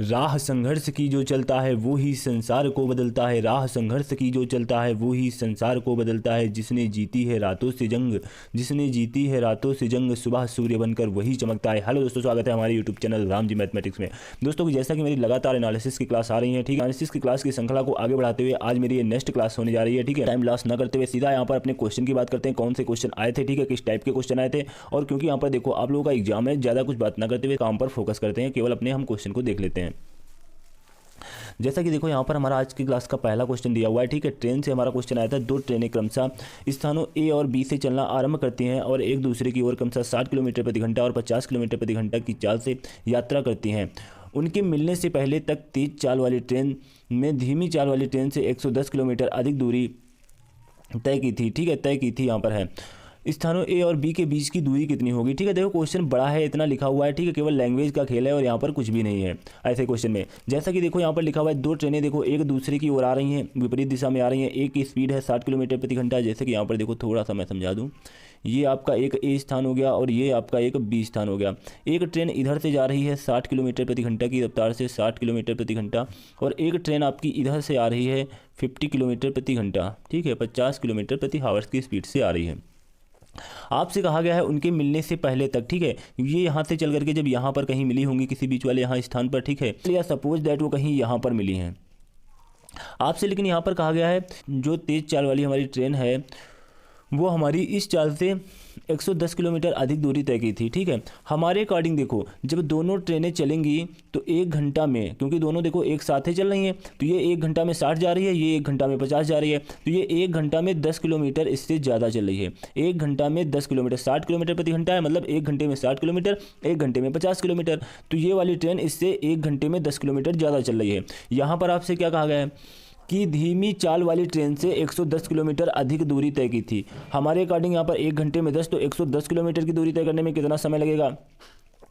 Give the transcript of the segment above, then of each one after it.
राह संघर्ष की जो चलता है वो ही संसार को बदलता है। राह संघर्ष की जो चलता है वो ही संसार को बदलता है। जिसने जीती है रातों से जंग, जिसने जीती है रातों से जंग, सुबह सूर्य बनकर वही चमकता है। हेलो दोस्तों, स्वागत है हमारे YouTube channel Ram ji mathematics में। दोस्तों जैसा कि मेरी लगातार एनालिसिस की क्लास आ रही है, ठीक है, एनालिसिस की क्लास की श्रृंखला को आगे बढ़ाते हुए आज मेरी ये नेक्स्ट क्लास होने जा रही है। ठीक है, टाइम लॉस न करते हुए सीधा यहाँ पर अपने क्वेश्चन की बात करते हैं। कौन से क्वेश्चन आए थे, ठीक है, किस टाइप के क्वेश्चन आए थे, और क्योंकि यहाँ पर देखो आप लोगों का एग्जाम है, ज़्यादा कुछ बात ना करते हुए काम पर फोकस करते हैं, केवल अपने हम क्वेश्चन को देख लेते हैं। जैसा कि देखो यहाँ पर हमारा आज की क्लास का पहला क्वेश्चन दिया हुआ है। ठीक है, ट्रेन से हमारा क्वेश्चन आया था। दो ट्रेनें क्रमशः स्थानों ए और बी से चलना आरंभ करती हैं और एक दूसरे की ओर क्रमशः 60 किलोमीटर प्रति घंटा और 50 किलोमीटर प्रति घंटा की चाल से यात्रा करती हैं। उनके मिलने से पहले तक तेज चाल वाली ट्रेन में धीमी चाल वाली ट्रेन से 110 किलोमीटर अधिक दूरी तय की थी। ठीक है, तय की थी यहाँ पर है। स्थानों ए और बी के बीच की दूरी कितनी होगी। ठीक है, देखो क्वेश्चन बड़ा है, इतना लिखा हुआ है। ठीक है, केवल लैंग्वेज का खेल है और यहाँ पर कुछ भी नहीं है ऐसे क्वेश्चन में। जैसा कि देखो यहाँ पर लिखा हुआ है, दो ट्रेनें देखो एक दूसरे की ओर आ रही हैं, विपरीत दिशा में आ रही हैं। एक की स्पीड है 60 किलोमीटर प्रति घंटा। जैसे कि यहाँ पर देखो थोड़ा सा मैं समझा दूँ, ये आपका एक ए स्थान हो गया और ये आपका एक बी स्थान हो गया। एक ट्रेन इधर से जा रही है 60 किलोमीटर प्रति घंटा की रफ्तार से, 60 किलोमीटर प्रति घंटा, और एक ट्रेन आपकी इधर से आ रही है 50 किलोमीटर प्रति घंटा। ठीक है, 50 किलोमीटर प्रति हावर्स की स्पीड से आ रही है। आपसे कहा गया है उनके मिलने से पहले तक। ठीक है, ये यहाँ से चल करके जब यहाँ पर कहीं मिली होंगी किसी बीच वाले यहाँ स्थान पर, ठीक है, या सपोज दैट वो कहीं यहाँ पर मिली हैं आपसे। लेकिन यहाँ पर कहा गया है जो तेज चाल वाली हमारी ट्रेन है वो हमारी इस चाल से 110 किलोमीटर अधिक दूरी तय की थी। ठीक है, हमारे अकॉर्डिंग देखो जब दोनों ट्रेनें चलेंगी तो एक घंटा में, क्योंकि दोनों देखो एक साथ ही चल रही हैं, तो ये एक घंटा में 60 जा रही है, ये एक घंटा में 50 जा रही है, तो ये एक घंटा में 10 किलोमीटर इससे ज़्यादा चल रही है। एक घंटा में 10 किलोमीटर, 60 किलोमीटर प्रति घंटा है, मतलब एक घंटे में 60 किलोमीटर, एक घंटे में 50 किलोमीटर, तो ये वाली ट्रेन इससे एक घंटे में 10 किलोमीटर ज़्यादा चल रही है। यहाँ पर आपसे क्या कहा गया है कि धीमी चाल वाली ट्रेन से 110 किलोमीटर अधिक दूरी तय की थी। हमारे अकॉर्डिंग यहाँ पर एक घंटे में 10, तो 110 किलोमीटर की दूरी तय करने में कितना समय लगेगा,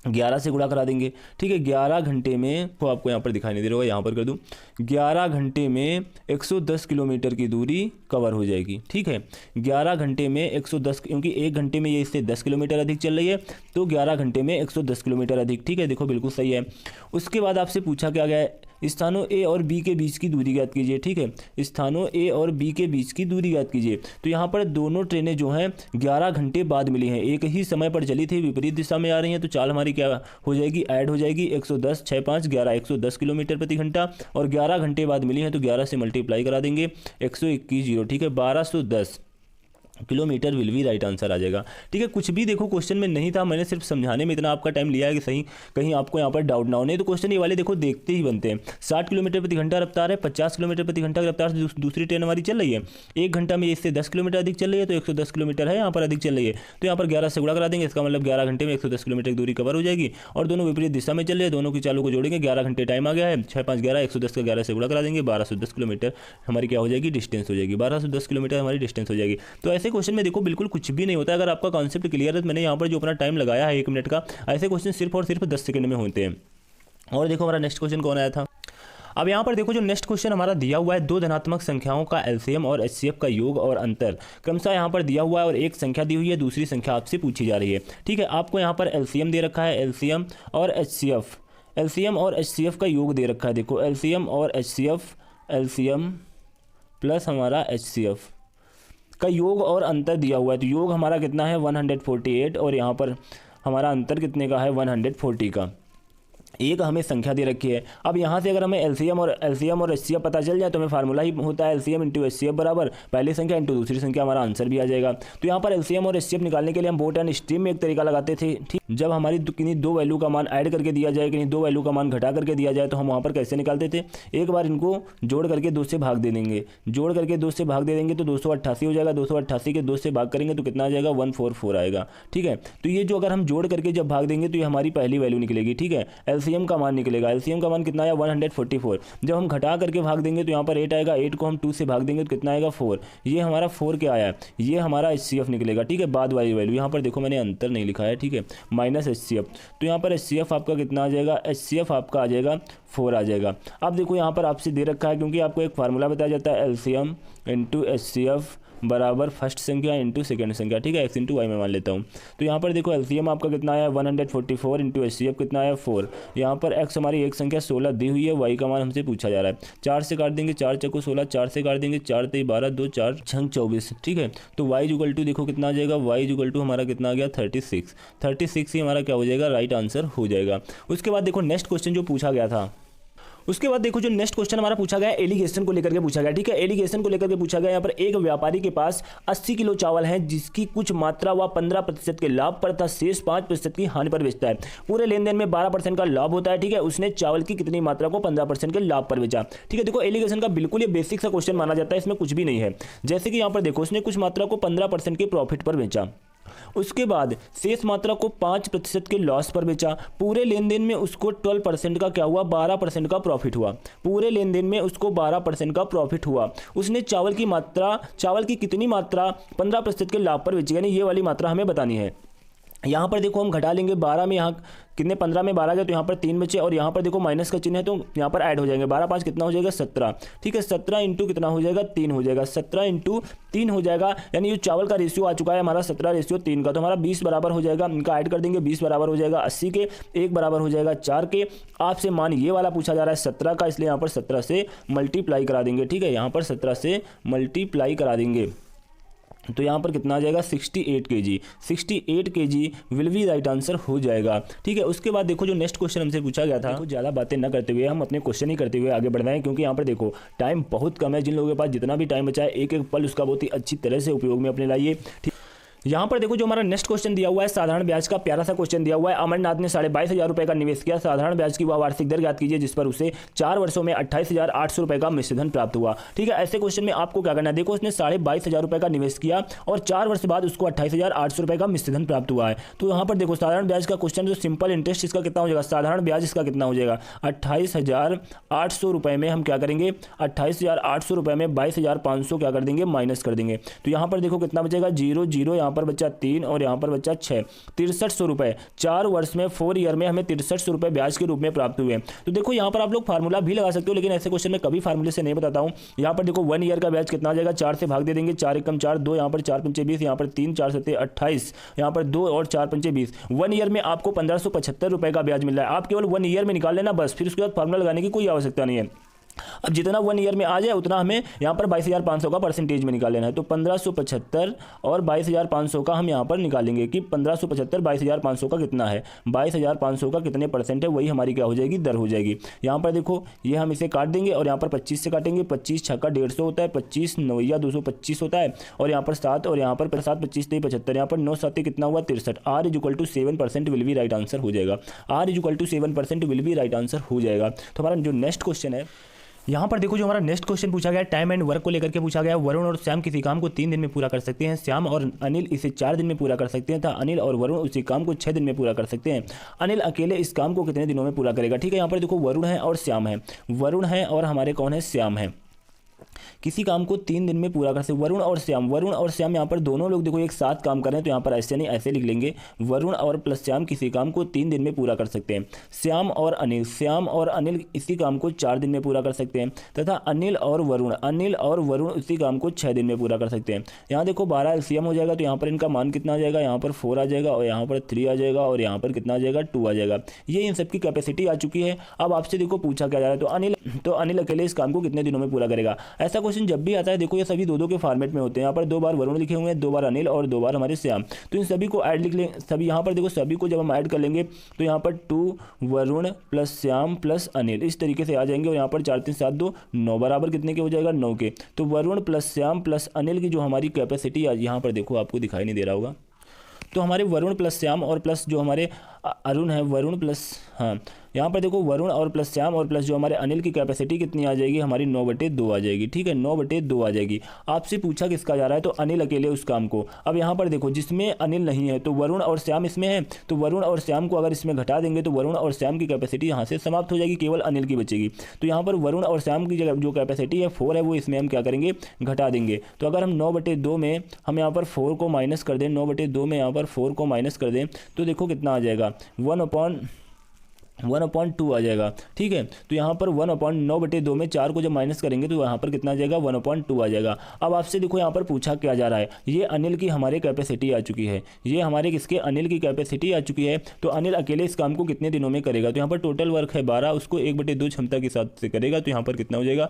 11 से गुणा करा देंगे। ठीक है, 11 घंटे में, तो आपको यहाँ पर दिखाई नहीं दे रहा होगा, यहाँ पर कर दूँ, 11 घंटे में 110 किलोमीटर की दूरी कवर हो जाएगी। ठीक है, 11 घंटे में 110, क्योंकि एक घंटे में ये इससे 10 किलोमीटर अधिक चल रही है, तो 11 घंटे में 110 किलोमीटर अधिक। ठीक है, देखो बिल्कुल सही है। उसके बाद आपसे पूछा क्या गया है, स्थानों ए और बी के बीच की दूरी ज्ञात कीजिए। ठीक है, स्थानों ए और बी के बीच की दूरी ज्ञात कीजिए। तो यहाँ पर दोनों ट्रेनें जो हैं 11 घंटे बाद मिली हैं, एक ही समय पर चली थी, विपरीत दिशा में आ रही हैं, तो चाल हमारी क्या हो जाएगी, ऐड हो जाएगी। 110 6 5 11, 110 किलोमीटर प्रति घंटा, और 11 घंटे बाद मिली हैं तो 11 से मल्टीप्लाई करा देंगे, 121 जीरो। ठीक है, 1210 किलोमीटर विल भी राइट आंसर आ जाएगा। ठीक है, कुछ भी देखो क्वेश्चन में नहीं था, मैंने सिर्फ समझाने में इतना आपका टाइम लिया है कि सही कहीं आपको यहाँ पर डाउट ना हो। नहीं तो क्वेश्चन ये वाले देखो देखते ही बनते हैं। 60 किलोमीटर प्रति घंटा रफ्तार है, 50 किलोमीटर प्रति घंटा की रफ्तार से दूसरी ट्रेन हमारी चल रही है, एक घंटा में इससे 10 किलोमीटर अधिक चल रही है, तो 110 किलोमीटर है यहाँ पर अधिक चल रही है, तो यहाँ पर 11 से गुणा करा देंगे। इसका मतलब 11 घंटे में 110 किलोमीटर की दूरी कवर हो जाएगी, और दोनों विपरीत दिशा में चल रहे हैं, दोनों की चालों को जोड़ेंगे, 11 घंटे टाइम आ गया है, 6 5 11, 110 का 11 से गुणा करा देंगे, 1210 किलोमीटर हमारी क्या हो जाएगी, डिस्टेंस हो जाएगी, 1210 किलोमीटर हमारी डिस्टेंस हो जाएगी। तो ऐसे क्वेश्चन में देखो बिल्कुल कुछ भी नहीं होता। अगर आपका कॉन्सेप्ट क्लियर है तो मैंने यहाँ पर जो अपना टाइम लगाया है 1 मिनट का, ऐसे क्वेश्चन सिर्फ और सिर्फ 10 सेकंड में होते हैं। और देखो हमारा नेक्स्ट क्वेश्चन कौन आया था। अब यहाँ पर देखो जो नेक्स्ट क्वेश्चन हमारा दिया हुआ है, दो धनात्मक संख्याओं का एलसीएम और एचसीएफ का योग और अंतर क्रमशः यहाँ पर दिया हुआ है, और एक संख्या दी हुई है, दूसरी संख्या आपसे पूछी जा रही है। ठीक है, आपको यहाँ पर एलसीएम दे रखा है, एलसीएम और एचसीएफ, एलसीएम और एचसीएफ का योग दे रखा है। देखो एलसीएम और एचसीएफ, एलसीएम प्लस हमारा एचसीएफ का योग और अंतर दिया हुआ है। तो योग हमारा कितना है 148, और यहाँ पर हमारा अंतर कितने का है 140 का। एक हमें संख्या दे रखी है। अब यहाँ से अगर हमें एलसीएम और एचसीएफ पता चल जाए तो हमें फार्मूला ही होता है एलसीएम इंटू एचसीएफ बराबर पहली संख्या इंटू दूसरी संख्या, हमारा आंसर भी आ जाएगा। तो यहाँ पर एलसीएम और एचसीएफ निकालने के लिए हम बोट एंड स्ट्रीम में एक तरीका लगाते थे। ठीक, जब हमारी किन्हीं दो वैल्यू का मान ऐड करके दिया जाए, किन्हीं दो वैल्यू का मान घटा करके दिया जाए, तो हम वहाँ पर कैसे निकालते थे, एक बार इनको जोड़ करके 2 से भाग दे देंगे, जोड़ करके 2 से भाग दे देंगे तो 288 हो जाएगा, 288 के 2 से भाग करेंगे तो कितना आ जाएगा 144 आएगा। ठीक है, तो ये जो अगर हम जोड़ करके जब भाग देंगे तो ये हमारी पहली वैल्यू निकलेगी। ठीक है, एलसीएम का मान निकलेगा, एलसीएम का मान कितना आया 144। जब हम घटा करके भाग देंगे तो यहाँ पर 8 आएगा, 8 को हम 2 से भाग देंगे तो कितना आएगा 4, ये हमारा 4 क्या आया, ये हमारा एचसीएफ निकलेगा। ठीक है, बाद वाली वैल्यू यहाँ पर देखो मैंने अंतर नहीं लिखा है। ठीक है, माइनस एचसीएफ, तो यहाँ पर एचसीएफ आपका कितना आ जाएगा, एचसीएफ आपका आ जाएगा 4 आ जाएगा। अब देखो यहाँ पर आपसे दे रखा है, क्योंकि आपको एक फार्मूला बताया जाता है एलसीएम इंटू एचसीएफ बराबर फर्स्ट संख्या इंटू सेकेंड संख्या, ठीक है, x इंटू वाई में मान लेता हूँ। तो यहाँ पर देखो एलसीएम आपका कितना आया 144 इंटू एचसीएफ कितना आया 4। यहाँ पर x हमारी एक संख्या 16 दी हुई है, y का मान हमसे पूछा जा रहा है। 4 से काट देंगे, 4 चक्को 16, 4 से काट देंगे, 4 तेई 12, 2 4 6 24, ठीक है। तो y इक्वल टू देखो कितना आ जाएगा, y इक्वल टू हमारा कितना आ गया 36 ही हमारा क्या हो जाएगा, राइट आंसर हो जाएगा। उसके बाद देखो नेक्स्ट क्वेश्चन जो पूछा गया था, उसके बाद देखो जो नेक्स्ट क्वेश्चन हमारा पूछा गया एलिगेशन को लेकर के पूछा गया, ठीक है। एलिगेशन को लेकर के पूछा गया, यहाँ पर एक व्यापारी के पास 80 किलो चावल है जिसकी कुछ मात्रा वह 15% के लाभ पर तथा शेष 5% की हानि पर बेचता है। पूरे लेन देन में 12% का लाभ होता है, ठीक है। उसने चावल की कितनी मात्रा को 15% के लाभ पर बेचा, ठीक है। देखो एलिगेशन का बिल्कुल ये बेसिक सा क्वेश्चन माना जाता है, इसमें कुछ भी नहीं है। जैसे कि यहाँ पर देखो उसने कुछ मात्रा को 15% के प्रॉफिट पर बेचा, उसके बाद शेष मात्रा को 5% के लॉस पर बेचा। पूरे लेन देन में उसको 12% का क्या हुआ, 12% का प्रॉफिट हुआ। पूरे लेन देन में उसको 12% का प्रॉफिट हुआ। उसने चावल की कितनी मात्रा 15% के लाभ पर बेची, यानी ये वाली मात्रा हमें बतानी है। यहाँ पर देखो हम घटा लेंगे, 12 में यहाँ कितने 15 में 12 गए तो यहाँ पर 3 बचे, और यहाँ पर देखो माइनस का चिन्ह है तो यहाँ पर ऐड हो जाएंगे। 12 5 कितना हो जाएगा 17, ठीक है। 17 इंटू कितना हो जाएगा 3 हो जाएगा, 17 इंटू 3 हो जाएगा, यानी ये चावल का रेशियो आ चुका है हमारा 17:3 का। तो हमारा 20 बराबर हो जाएगा, इनका ऐड कर देंगे, 20 बराबर हो जाएगा 80 के, 1 बराबर हो जाएगा 4 के। आपसे मान ये वाला पूछा जा रहा है 17 का, इसलिए यहाँ पर 17 से मल्टीप्लाई करा देंगे, ठीक है। यहाँ पर 17 से मल्टीप्लाई करा देंगे तो यहाँ पर कितना आ जाएगा 68 kg। 68 kg will be right answer हो जाएगा, ठीक है। उसके बाद देखो जो नेक्स्ट क्वेश्चन हमसे पूछा गया था, ज़्यादा बातें न करते हुए हम अपने क्वेश्चन ही करते हुए आगे बढ़ रहे हैं, क्योंकि यहाँ पर देखो टाइम बहुत कम है। जिन लोगों के पास जितना भी टाइम बचा है, एक एक पल उसका बहुत ही अच्छी तरह से उपयोग में अपने लाइए, ठीक। यहाँ पर देखो जो हमारा नेक्स्ट क्वेश्चन दिया हुआ है साधारण ब्याज का, प्यारा सा क्वेश्चन दिया हुआ है। अमरनाथ ने 22,500 रुपये का निवेश किया, साधारण ब्याज की वह वार्षिक दर ज्ञात कीजिए जिस पर उसे 4 वर्षों में 28,800 रुपये का मिश्र धन प्राप्त हुआ, ठीक है। ऐसे क्वेश्चन में आपको क्या करना है, देखो उसने 22,500 रुपये का निवेश किया और 4 वर्ष बाद उसको 28,800 रुपये का मिश्र धन प्राप्त हुआ है। तो यहाँ पर देखो साधारण ब्याज का क्वेश्चन जो सिंपल इंटरेस्ट इसका कितना हो जाएगा, साधारण ब्याज इसका कितना हो जाएगा 28,800 रुपये में हम क्या करेंगे, 28,800 रुपये में 22,500 क्या कर देंगे, माइनस कर देंगे। तो यहाँ पर देखो कितना बचेगा 0 0, यहाँ पर बचा 3 और यहाँ पर बचा 6, 6300 रुपये। 4 वर्ष में 4 ईयर में हमें 6300 रुपये ब्याज के रूप में प्राप्त हुए। तो देखो यहाँ पर आप लोग फार्मूला भी लगा सकते हो, लेकिन ऐसे क्वेश्चन में कभी फार्मूले से नहीं बताता हूँ। यहाँ पर देखो 1 ईयर का ब्याज कितना आ जाएगा, 4 से भाग दे देंगे, 4 एकम 4, 2 यहाँ पर 4 पंचे 20, यहाँ पर 3 4 7 28, यहाँ पर 2 और 4 पंचे 20। 1 ईयर में आपको 1575 रुपये का ब्याज मिल रहा है। आप केवल 1 ईयर में निकाल लेना बस, फिर उसके बाद फार्मूला लगाने की कोई आवश्यकता नहीं है। अब जितना 1 ईयर में आ जाए उतना हमें यहाँ पर 22,500 का परसेंटेज में निकाल लेना है। तो 1575 और 22,500 का हम यहाँ पर निकालेंगे कि 1575 22,500 का कितना है, 22,500 का कितने परसेंट है, वही हमारी क्या हो जाएगी, दर हो जाएगी। यहाँ पर देखो ये हम इसे काट देंगे और यहाँ पर 25 से काटेंगे, 25 छक्का 150 होता है, 25 9 225 होता है, और यहाँ पर 7 और यहाँ पर 7 25 75, यहाँ पर 9 7 कितना हुआ 63। R = 7% will be right answer हो जाएगा। R = 7% will be right answer हो जाएगा। तो हमारा जो नेक्स्ट क्वेश्चन है, यहाँ पर देखो जो हमारा नेक्स्ट क्वेश्चन पूछा गया टाइम एंड वर्क को लेकर के पूछा गया। वरुण और श्याम किसी काम को 3 दिन में पूरा कर सकते हैं, श्याम और अनिल इसे 4 दिन में पूरा कर सकते हैं तथा अनिल और वरुण उसी काम को 6 दिन में पूरा कर सकते हैं। अनिल अकेले इस काम को कितने दिनों में पूरा करेगा, ठीक है। यहाँ पर देखो वरुण है और श्याम है, वरुण है और हमारे कौन है, श्याम है। किसी काम को 3 दिन में पूरा कर सकते, वरुण और श्याम यहाँ पर दोनों लोग देखो एक साथ काम कर रहे हैं, तो यहाँ पर ऐसे नहीं ऐसे लिख लेंगे, वरुण और प्लस श्याम किसी काम को 3 दिन में पूरा कर सकते हैं। श्याम और अनिल इसी काम को 4 दिन में पूरा कर सकते हैं तथा अनिल और वरुण इसी काम को 6 दिन में पूरा कर सकते हैं। यहाँ देखो 12 एलसीएम हो जाएगा, तो यहाँ पर इनका मान कितना आ जाएगा, यहाँ पर 4 आ जाएगा और यहाँ पर 3 आ जाएगा और यहाँ पर कितना आ जाएगा 2 आ जाएगा। ये इन सबकी कैपेसिटी आ चुकी है। अब आपसे देखो पूछा क्या जा रहा है, तो अनिल अकेले इस काम को कितने दिनों में पूरा करेगा। ऐसा क्वेश्चन जब भी आता है देखो ये सभी 2-2 के फॉर्मेट में होते हैं। यहाँ पर 2 बार वरुण लिखे हुए हैं, 2 बार अनिल और 2 बार हमारे श्याम। तो इन सभी को ऐड लिख लें, सभी यहाँ पर देखो सभी को जब हम ऐड कर लेंगे तो यहाँ पर 2 वरुण प्लस श्याम प्लस अनिल इस तरीके से आ जाएंगे और यहाँ पर 4 3 7 2 9 बराबर कितने के हो जाएगा 9 के। तो वरुण प्लस श्याम प्लस अनिल की जो हमारी कैपेसिटी आज यहाँ पर देखो आपको दिखाई नहीं दे रहा होगा, तो हमारे वरुण प्लस श्याम और प्लस जो हमारे अरुण है वरुण प्लस यहाँ पर देखो वरुण और प्लस श्याम और प्लस जो हमारे अनिल की कैपेसिटी कितनी आ जाएगी, हमारी 9/2 आ जाएगी, ठीक है 9/2 आ जाएगी। आपसे पूछा किसका जा रहा है, तो अनिल अकेले उस काम को। अब यहाँ पर देखो जिसमें अनिल नहीं है तो वरुण और श्याम इसमें है, तो वरुण और श्याम को अगर इसमें घटा देंगे तो वरुण और श्याम की कैपेसिटी यहाँ से समाप्त हो जाएगी, केवल अनिल की बचेगी। तो यहाँ पर वरुण और श्याम की जो कैपेसिटी है 4 है, वो इसमें हम क्या करेंगे घटा देंगे। तो अगर हम 9/2 में हम यहाँ पर 4 को माइनस कर दें, 9/2 में यहाँ पर 4 को माइनस कर दें तो देखो कितना आ जाएगा 1/2 आ जाएगा। ठीक है, तो यहाँ पर 1/9/2 में 4 को जब माइनस करेंगे तो यहाँ पर कितना आ जाएगा, 1/2 आ जाएगा। अब आपसे देखो यहाँ पर पूछा क्या जा रहा है, ये अनिल की हमारे कैपेसिटी आ चुकी है, ये हमारे किसके, अनिल की कैपेसिटी आ चुकी है। तो अनिल अकेले इस काम को कितने दिनों में करेगा, तो यहाँ पर टोटल वर्क है 12, उसको 1/2 क्षमता के साथ से करेगा, तो यहाँ पर कितना हो जाएगा,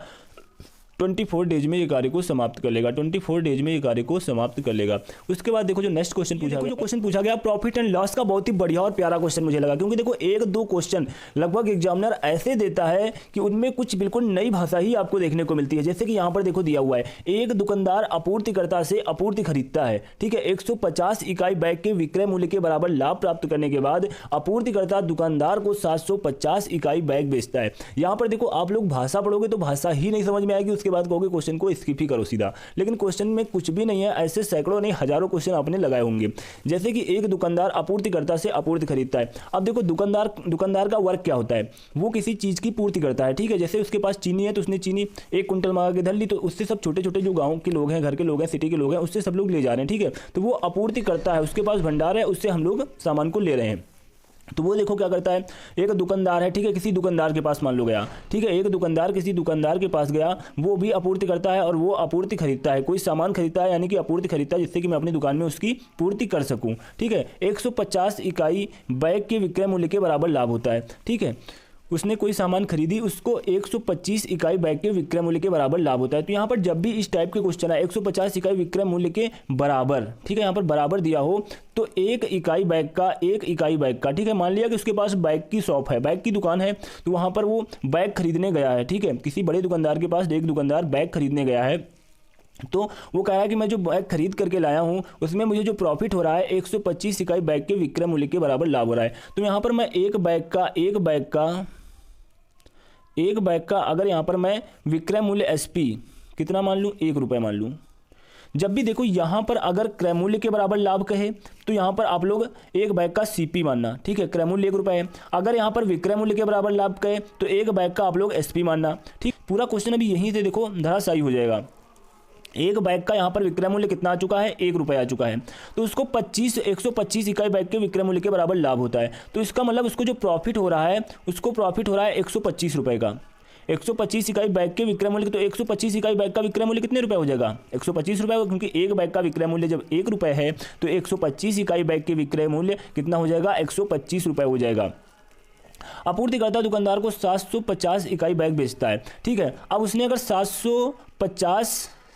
24 डेज में ये कार्य को समाप्त कर लेगा, 24 डेज में ये कार्य को समाप्त कर लेगा। उसके बाद देखो जो नेक्स्ट क्वेश्चन पूछा गया, जो क्वेश्चन पूछा गया प्रॉफिट एंड लॉस का, बहुत ही बढ़िया और प्यारा क्वेश्चन मुझे लगा, क्योंकि देखो 1-2 क्वेश्चन लगभग एग्जामिनर ऐसे देता है कि उनमें कुछ बिल्कुल नई भाषा ही आपको देखने को मिलती है। जैसे कि यहाँ पर देखो दिया हुआ है, एक दुकानदार आपूर्तिकर्ता से आपूर्ति खरीदता है, ठीक है, 150 इकाई बैग के विक्रय मूल्य के बराबर लाभ प्राप्त करने के बाद आपूर्तिकर्ता दुकानदार को 750 इकाई बैग बेचता है। यहाँ पर देखो आप लोग भाषा पढ़ोगे तो भाषा ही नहीं समझ में आएगी, उसके बाद कहोगे क्वेश्चन को स्किप ही करो सीधा, लेकिन क्वेश्चन में कुछ भी नहीं है, ऐसे सैकड़ों नहीं हजारों क्वेश्चन आपने लगाए होंगे। जैसे कि एक दुकानदार आपूर्तिकर्ता से आपूर्ति खरीदता है। अब देखो दुकानदार का वर्क क्या होता है, वो किसी चीज की पूर्ति करता है, ठीक है, जैसे उसके पास चीनी है तो उसने चीनी 1 कुंटल मंगा के धर ली, तो उससे सब छोटे छोटे जो गाँव के लोग हैं, घर के लोग हैं, सिटी के लोग हैं, उससे सब लोग ले जा रहे हैं, ठीक है, तो वो आपूर्ति करता है, उसके पास भंडार है, उससे हम लोग सामान को ले रहे हैं। तो वो देखो क्या करता है, एक दुकानदार है, ठीक है, किसी दुकानदार के पास मान लो गया, ठीक है, एक दुकानदार किसी दुकानदार के पास गया, वो भी आपूर्ति करता है और वो आपूर्ति खरीदता है, कोई सामान खरीदता है, यानी कि आपूर्ति खरीदता है जिससे कि मैं अपनी दुकान में उसकी पूर्ति कर सकूं, ठीक है। 150 इकाई बैग के विक्रय मूल्य के बराबर लाभ होता है, ठीक है, उसने कोई सामान खरीदी, उसको 125 इकाई बैग के विक्रय मूल्य के बराबर लाभ होता है। तो यहाँ पर जब भी इस टाइप के क्वेश्चन है 150 इकाई विक्रय मूल्य के बराबर, ठीक है, यहाँ पर बराबर दिया हो तो 1 इकाई बैग का, ठीक है, मान लिया कि उसके पास बैग की शॉप है, बैग की दुकान है, तो वहाँ पर वो बैग खरीदने गया है, ठीक है, किसी बड़े दुकानदार के पास एक दुकानदार बैग खरीदने गया है, तो वो कह रहा है कि मैं जो बैग खरीद करके लाया हूँ उसमें मुझे जो प्रॉफिट हो रहा है 125 इकाई बैग के विक्रय मूल्य के बराबर लाभ हो रहा है। तो यहाँ पर मैं एक बैग का अगर यहाँ पर मैं विक्रय मूल्य एसपी कितना मान लूँ, 1 रुपये मान लूँ। जब भी देखो यहाँ पर अगर क्रय मूल्य के बराबर लाभ कहे तो यहाँ पर आप लोग एक बैग का सीपी मानना, ठीक है, क्रय मूल्य 1 रुपये है। अगर यहाँ पर विक्रय मूल्य के बराबर लाभ कहे तो एक बैग का आप लोग एसपी मानना, ठीक। पूरा क्वेश्चन अभी यहीं से देखो धराशायी हो जाएगा। एक बैग का यहाँ पर विक्रय मूल्य कितना आ चुका है, 1 रुपये आ चुका है, तो उसको 125 इकाई बैग के विक्रय मूल्य के बराबर लाभ होता है। तो इसका मतलब उसको जो प्रॉफिट हो रहा है, उसको प्रॉफिट हो रहा है 125 रुपये का। 125 इकाई बैग के विक्रय मूल्य, तो 125 इकाई बैग का विक्रय मूल्य कितने रुपए हो जाएगा, 125 रुपये, क्योंकि एक बैग का विक्रय मूल्य जब 1 रुपये है तो 125 इकाई बैग के विक्रय मूल्य कितना हो जाएगा, 125 रुपये हो जाएगा। आपूर्तिकर्ता दुकानदार को 750 इकाई बैग बेचता है, ठीक है। अब उसने अगर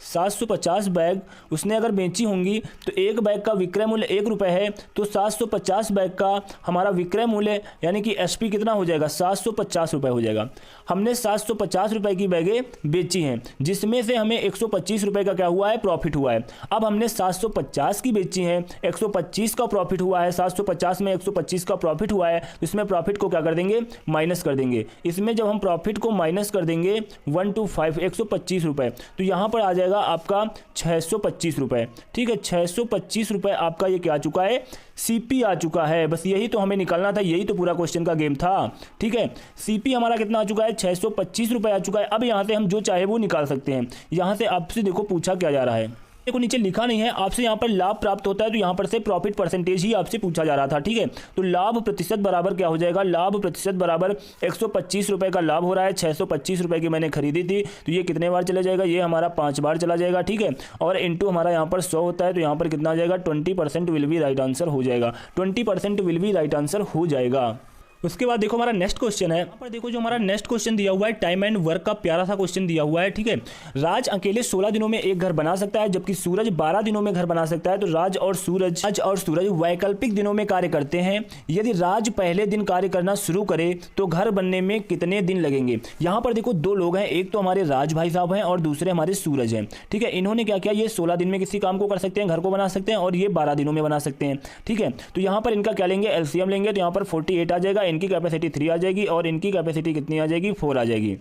750 बैग उसने अगर बेची होंगी तो एक बैग का विक्रय मूल्य 1 रुपये है, तो 750 बैग का हमारा विक्रय मूल्य यानी कि एसपी कितना हो जाएगा, 750 रुपये हो जाएगा। हमने 750 रुपये की बैगें बेची हैं, जिसमें से हमें 125 रुपये का क्या हुआ है, प्रॉफिट हुआ है। अब हमने 750 की बेची हैं, 125 का प्रॉफिट हुआ है, 750 में 125 का प्रॉफिट हुआ है, तो इसमें प्रॉफिट को क्या कर देंगे, माइनस कर देंगे। इसमें जब हम प्रॉफिट को माइनस कर देंगे 125 125 रुपये, तो यहाँ पर आ जाएगा आपका 625 रुपये, ठीक है, 625 रुपये आपका ये क्या आ चुका है, सीपी आ चुका है। बस यही तो हमें निकालना था, यही तो पूरा क्वेश्चन का गेम था, ठीक है। सीपी हमारा कितना आ चुका है, 625 रुपये आ चुका है। अब यहाँ से हम जो चाहे वो निकाल सकते हैं। यहाँ से आपसे देखो पूछा क्या जा रहा है, देखो नीचे लिखा नहीं है, आपसे यहाँ पर लाभ प्राप्त होता है, तो यहाँ पर से प्रॉफिट परसेंटेज ही आपसे पूछा जा रहा था, ठीक है। तो लाभ प्रतिशत बराबर क्या हो जाएगा, लाभ प्रतिशत बराबर 125 रुपये का लाभ हो रहा है, 625 रुपये की मैंने खरीदी थी, तो ये कितने बार चला जाएगा, ये हमारा 5 बार चला जाएगा, ठीक है। और इंटू हमारा यहाँ पर 100 होता है, तो यहाँ पर कितना आ जाएगा, 20% विल बी राइट आंसर हो जाएगा, 20% विल बी राइट आंसर हो जाएगा। उसके बाद देखो हमारा नेक्स्ट क्वेश्चन है, यहाँ पर देखो जो हमारा नेक्स्ट क्वेश्चन दिया हुआ है टाइम एंड वर्क का प्यारा सा क्वेश्चन दिया हुआ है, ठीक है। राज अकेले 16 दिनों में एक घर बना सकता है, जबकि सूरज 12 दिनों में घर बना सकता है। तो राज और सूरज वैकल्पिक दिनों में कार्य करते हैं। यदि राज पहले दिन कार्य करना शुरू करे तो घर बनने में कितने दिन लगेंगे। यहाँ पर देखो 2 लोग हैं, एक तो हमारे राज भाई साहब हैं और दूसरे हमारे सूरज हैं, ठीक है। इन्होंने क्या किया, ये 16 दिन में किसी काम को कर सकते हैं, घर को बना सकते हैं, और ये 12 दिनों में बना सकते हैं, ठीक है। तो यहाँ पर इनका क्या लेंगे, एलसीएम लेंगे, तो यहाँ पर 48 आ जाएगा, इनकी कैपेसिटी 3 आ जाएगी और इनकी कैपेसिटी कितनी आ जाएगी, 4 आ जाएगी।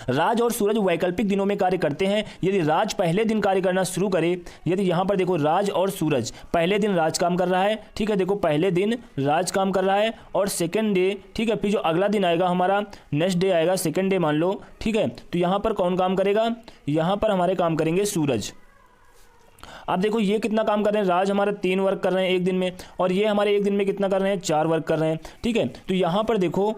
राज और सूरज वैकल्पिक दिनों में कार्य करते हैं। यदि राज पहले दिन कार्य करना शुरू करे, यदि यहाँ पर देखो राज और सूरज, पहले दिन राज काम कर रहा है, ठीक है, देखो पहले दिन राज काम कर रहा है और सेकंड डे, ठीक है, फिर जो अगला दिन आएगा हमारा नेक्स्ट डे आएगा, सेकंड डे मान लो, ठीक है। तो यहाँ पर कौन काम करेगा, यहाँ पर हमारे काम करेंगे सूरज, आप देखो ये कितना काम कर रहे हैं, राज हमारा 3 वर्क कर रहे हैं एक दिन में, और ये हमारे एक दिन में कितना कर रहे हैं, 4 वर्क कर रहे हैं। ठीक है, तो यहाँ पर देखो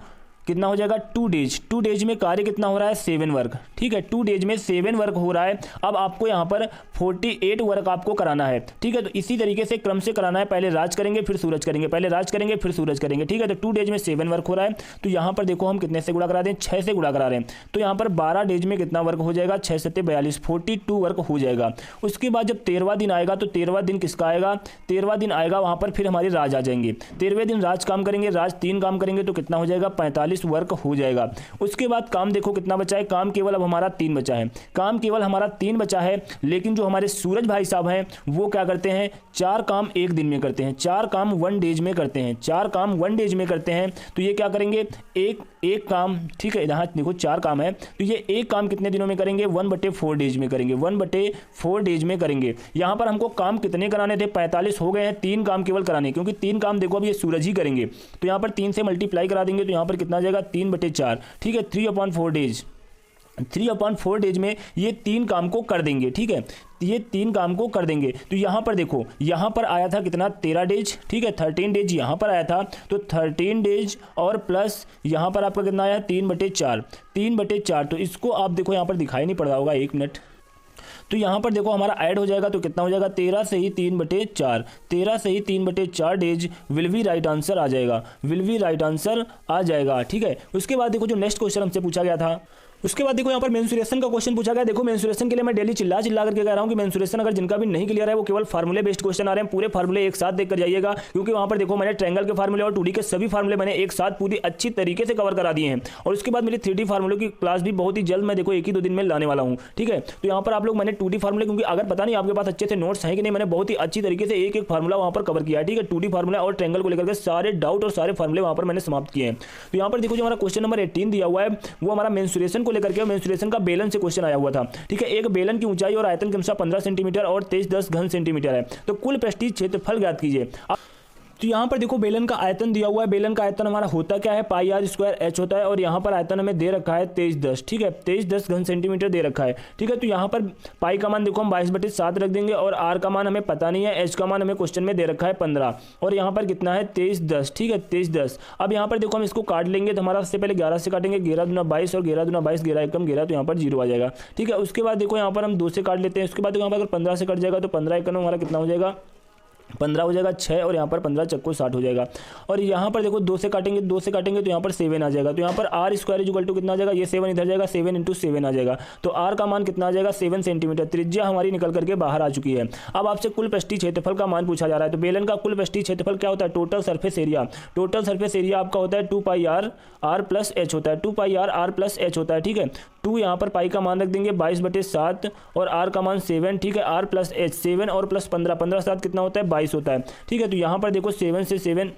कितना हो जाएगा, 2 डेज। 2 डेज में कार्य कितना हो रहा है, 7 वर्क। ठीक है, 2 डेज में 7 वर्क हो रहा है। अब आपको यहाँ पर 48 वर्क आपको कराना है। ठीक है, तो इसी तरीके से क्रम से कराना है, पहले राज करेंगे फिर सूरज करेंगे, पहले राज करेंगे फिर सूरज करेंगे। ठीक है, तो 2 डेज में 7 वर्क हो रहा है। तो यहाँ पर देखो हम कितने से गुणा करा दें, 6 से गुणा करा रहे हैं। तो यहाँ पर 12 डेज में कितना वर्क हो जाएगा, 6 7 42, 42 वर्क हो जाएगा। उसके बाद जब 13वां दिन आएगा तो 13वां दिन किसका आएगा, 13वां दिन आएगा वहाँ पर फिर हमारे राज आ जाएंगे। 13वें दिन राज काम करेंगे, राज 3 काम करेंगे तो कितना हो जाएगा, 45 वर्क हो जाएगा। उसके बाद काम देखो कितना बचा है, काम केवल अब हमारा 3 बचा है, काम केवल हमारा 3 बचा है। लेकिन जो हमारे सूरज भाई साहब हैं वो क्या करते हैं, 4 काम एक दिन में करते हैं, 4 काम 1 डेज में करते हैं, 4 काम 1 डेज में करते हैं। तो ये क्या करेंगे, एक काम, ठीक है, यहाँ देखो 4 काम है तो ये एक काम कितने दिनों में करेंगे, 1/4 डेज में करेंगे, 1/4 डेज में करेंगे। यहाँ पर हमको काम कितने कराने थे, 45 हो गए हैं, 3 काम केवल कराने, क्योंकि 3 काम देखो अब ये सूरज ही करेंगे। तो यहाँ पर 3 से मल्टीप्लाई करा देंगे तो यहाँ पर कितना आ जाएगा, 3/4। ठीक है, 3/4 डेज, 3/4 डेज में ये 3 काम को कर देंगे। ठीक है, ये 3 काम को कर देंगे। तो यहाँ पर देखो, यहाँ पर आया था कितना, 13 डेज। ठीक है, 13 डेज यहाँ पर आया था, तो 13 डेज और प्लस यहाँ पर आपका कितना आया, 3/4, 3/4। तो इसको आप देखो यहाँ पर दिखाई नहीं पड़ रहा होगा, 1 मिनट। तो यहाँ पर देखो हमारा ऐड हो जाएगा तो कितना हो जाएगा, 13 से ही 3/4, 13 से ही 3/4 days will be right answer आ जाएगा, विल बी राइट आंसर आ जाएगा। ठीक है, उसके बाद देखो जो नेक्स्ट क्वेश्चन हमसे पूछा गया था, उसके बाद देखो यहाँ पर मेंसुरेशन का क्वेश्चन पूछा गया। देखो मेंसुरेशन के लिए मैं डेली चिल्ला करके कह रहा हूँ कि मेंसुरेशन अगर जिनका भी नहीं क्लियर है वो केवल फार्मूले बेस्ड क्वेश्चन आ रहे हैं, पूरे फार्मूले एक साथ देखकर जाइएगा, क्योंकि वहाँ पर देखो मैंने ट्रायंगल के फार्मूले और 2D के सभी फार्मूले मैंने एक साथ पूरी अच्छी तरीके से कवर करा दिए हैं। और उसके बाद मेरी 3D फार्मूलों की क्लास भी बहुत ही जल्द मैं देखो 1 ही 2 दिन में लाने वाला हूँ। ठीक है, तो यहाँ पर आप लोग मैंने 2D फार्मूले, क्योंकि अगर पता नहीं आपके पास अच्छे से नोट्स हैं कि नहीं, मैंने बहुत ही अच्छी तरीके से एक फार्मूला वहाँ पर कवर किया है। ठीक है, 2D फार्मूला और ट्रायंगल को लेकर के सारे डाउट और सारे फार्मूले वहाँ पर मैंने समाप्त किए हैं। तो यहाँ पर देखो जो हमारा क्वेश्चन नंबर 18 दिया हुआ है वो हमारा मेंसुरेशन को लेकर के, मेंसुरेशन का बेलन से क्वेश्चन आया हुआ था। ठीक है, एक बेलन की ऊंचाई और आयतन क्रमशः 15 सेंटीमीटर और 23 घन सेंटीमीटर है, तो कुल पृष्ठीय क्षेत्रफल ज्ञात कीजिए। तो यहाँ पर देखो बेलन का आयतन दिया हुआ है, बेलन का आयतन हमारा होता क्या है, πr² होता है, और यहाँ पर आयतन हमें दे रखा है 2310। ठीक है, 2310 घन सेंटीमीटर दे रखा है। ठीक है, तो यहाँ पर पाई का मान देखो हम 22/7 रख देंगे, और आर का मान हमें पता नहीं है, एच का मान हमें क्वेश्चन में दे रखा है 15, और यहाँ पर कितना है 2310। ठीक है, 2310। अब यहाँ पर देखो हम इसको काट लेंगे तो हमारा सबसे पहले 11 से काटेंगे, 11 दूना 22 और 11 दूना 22, 11 एकम 11, तो यहाँ पर 0 आ जाएगा। ठीक है, उसके बाद देखो यहाँ पर हम 2 से काट लेते हैं, उसके बाद देखो यहाँ पर अगर 15 से कट जाएगा तो 15 एकम हमारा कितना हो जाएगा, 15 हो जाएगा 6, और यहाँ पर 15 चक्को 60 हो जाएगा। और यहाँ पर देखो 2 से काटेंगे, 2 से काटेंगे तो यहाँ पर 7 आ जाएगा। तो यहाँ पर r² = कितना आ जाएगा, ये 7 इधर जाएगा, 7 × 7 आ जाएगा। तो r का मान कितना आ जाएगा, 7 सेंटीमीटर। त्रिज्या हमारी निकल करके बाहर आ चुकी है। अब आपसे कुल पृष्ठीय क्षेत्रफल का मान पूछा जा रहा है। तो बेलन का कुल पृष्ठीय क्षेत्रफल क्या होता है, total surface area. Total surface area आपका होता है 2πr r + h होता है, 2πr r + h होता है। ठीक है, 2 यहाँ पर पाई का मान रख देंगे 22/7 और r का मान 7। ठीक है, r + h 7 और प्लस 15, 15 7 कितना होता है, 22 होता है। ठीक है, तो यहाँ पर देखो 7 से 7,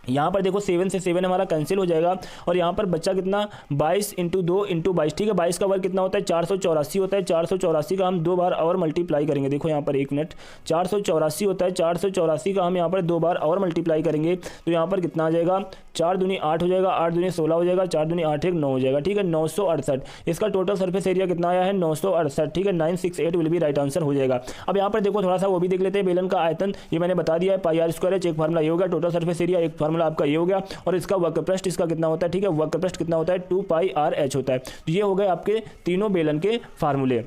यहाँ पर देखो 7 से 7 हमारा कैंसिल हो जाएगा, और यहाँ पर बच्चा कितना, 22 × 2 × 22। ठीक है, 22 का वर्ग कितना होता है, 484 होता है। 484 का हम 2 बार और मल्टीप्लाई करेंगे। देखो यहाँ पर 1 मिनट, 484 होता है, 484 का हम यहाँ पर 2 बार और मल्टीप्लाई करेंगे तो यहाँ पर कितना आ जाएगा, 4 दूनी 8 हो जाएगा, 8 दूनी 16 हो जाएगा, 4 दूनी 8 1 9 हो जाएगा। ठीक है, 968। इसका टोटल सरफेस एरिया कितना आया है, 968। ठीक है, 968 विल बी राइट आंसर हो जाएगा। अब यहाँ पर देखो थोड़ा सा वो भी देख लेते हैं, बेलन का आयतन ये मैंने बता दिया है, πr²। एक फार्मूला ये होगा, टोटल सरफेस एरिया एक फार्मूला आपका ये हो गया, और इसका वक्र पृष्ठ इसका कितना होता है। ठीक है, वक्र पृष्ठ कितना होता है, 2πr/h होता है। तो ये हो गए आपके तीनों बेलन के फार्मूले।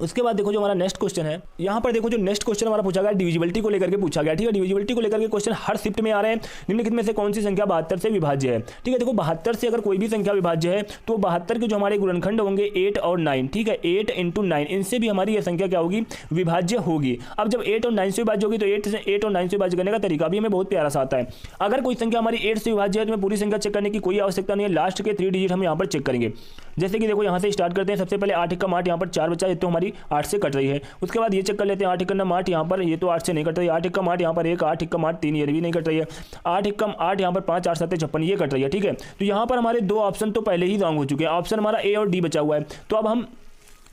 उसके बाद देखो जो हमारा नेक्स्ट क्वेश्चन है, यहाँ पर देखो जो नेक्स्ट क्वेश्चन हमारा पूछा गया डिविजिबिलिटी को लेकर के पूछा गया। ठीक है, डिविजिबिलिटी को लेकर के क्वेश्चन हर शिफ्ट में आ रहे हैं। निम्नलिखित में से कौन सी संख्या 72 से विभाज्य है। ठीक है, देखो 72 से अगर कोई भी संख्या विभाज्य है तो 72 के जो हमारे गुणनखंड होंगे 8 और 9। ठीक है, 8 × 9, इनसे भी हमारी यह संख्या क्या होगी, विभाज्य होगी। अब जब 8 और 9 से विभाज्य होगी तो 8 और 9 से विभाज्य करने का तरीका भी हमें बहुत प्यारा सा आता है। अगर कोई संख्या हमारी 8 से विभाज्य है तो हमें पूरी संख्या चेक करने की कोई आवश्यकता नहीं है, लास्ट के 3 डिजिट हम यहाँ पर चेक करेंगे। जैसे कि देखो यहाँ से स्टार्ट करते हैं, सबसे पहले 8 × 8 यहाँ पर 4 बचा है, तो हमारी 8 से कट रही है। उसके बाद ये चेक कर लेते हैं 8 × 8 यहाँ पर, ये तो 8 से नहीं कट रही है। 8 × 8 यहाँ पर 1, 8 × 8 3, ये भी नहीं कट रही है। 8 × 8 यहाँ पर 5, 8 7 56, ये कट रही है। ठीक है, तो यहाँ पर हमारे 2 ऑप्शन तो पहले ही रॉन्ग हो चुके हैं। ऑप्शन हमारा ए और डी बचा हुआ है। तो अब हम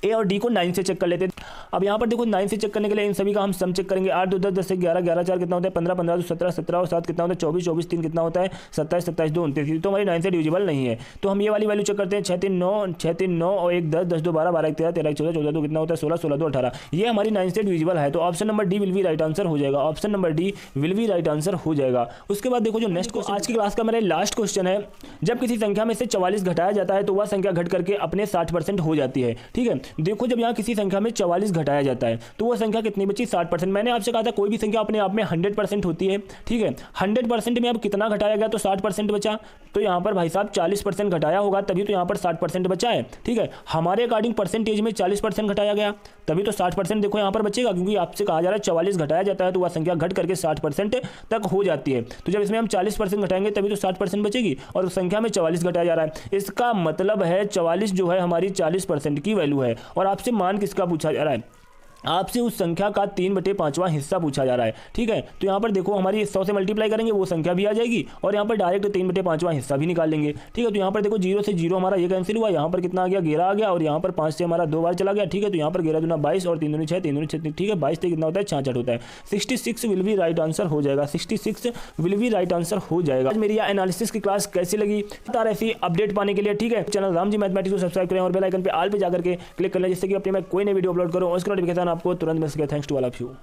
ए और डी को 9 से चेक कर लेते हैं। अब यहाँ पर देखो 9 से चेक करने के लिए इन सभी का हम सम चेक करेंगे। 8 2 10 10 से 11 11 4 कितना होता है 15 15 2 17 17 और 7 कितना होता है 24 24 3 कितना होता है 27 27 2 29। तो हमारी 9 से डिविजिबल नहीं है। तो हम ये वाली वैल्यू चेक करते हैं 6 3 9 और 1 10 10 2 12 12 1 13 13 1 14 14 2 कितना होता है 16 16 2 18। ये हमारी 9 से डिविजिबल है। तो option number D will be right answer हो जाएगा। Option number D will be right answer हो जाएगा। उसके बाद देखो जो नेक्स्ट क्वेश्चन आज की क्लास का मेरा लास्ट क्वेश्चन है, जब किसी संख्या में से 44 घटाया जाता है तो वह संख्या घट करके अपने 60% हो जाती है। ठीक है, देखो जब यहाँ किसी संख्या में 44 घटाया जाता है तो वह संख्या कितनी बची 60%। मैंने आपसे कहा था कोई भी संख्या अपने आप में 100% होती है। ठीक है, 100% में अब कितना घटाया गया तो 60% बचा। तो यहाँ पर भाई साहब 40% घटाया होगा तभी तो यहाँ पर 60% बचा है। ठीक है, हमारे अकॉर्डिंग परसेंटेज में 40% घटाया गया तभी तो 60% देखो यहाँ पर बचेगा, क्योंकि आपसे कहा जा रहा है 44 घटाया जाता है तो वह संख्या घट करके 60% तक हो जाती है। तो जब इसमें हम 40% घटाएंगे तभी तो 60% बचेगी और संख्या में 44 घटाया जा रहा है। इसका मतलब है 44 जो है हमारी 40% की वैल्यू है। और आपसे मान किसका पूछा जा रहा है, आपसे उस संख्या का 3/5वां हिस्सा पूछा जा रहा है। ठीक है, तो यहाँ पर देखो हमारी 100 से मल्टीप्लाई करेंगे वो संख्या भी आ जाएगी और यहाँ पर डायरेक्ट 3/5वां हिस्सा भी निकाल लेंगे। ठीक है, तो यहाँ पर देखो 0 से 0 हमारा ये कैंसिल हुआ, यहाँ पर कितना आ गया 11 आ गया और यहाँ पर 5 से हमारा 2 बार चला गया। ठीक है, तो यहाँ पर 11 दूना 22 और 3 दूनी 6 3 दूनी 6। ठीक है, 22 से कितना होता है 66 होता है। 66 विल बी राइट आंसर हो जाएगा। 66 विल बी राइट आंसर हो जाएगा। आज मेरी एनालिसिस की क्लास कैसी लगी बता ऐसी अपडेट पाने के लिए ठीक है चैनल रामजी मैथमेटिक्स को सब्सक्राइब करें और बेल आइकन पे ऑल पे जाकर के क्लिक कर लें, जिससे कि अपने मैं कोई नई वीडियो अपलोड करूँ उसका नोटिफिकेशन आपको तुरंत मिल सके। Thanks to all of you.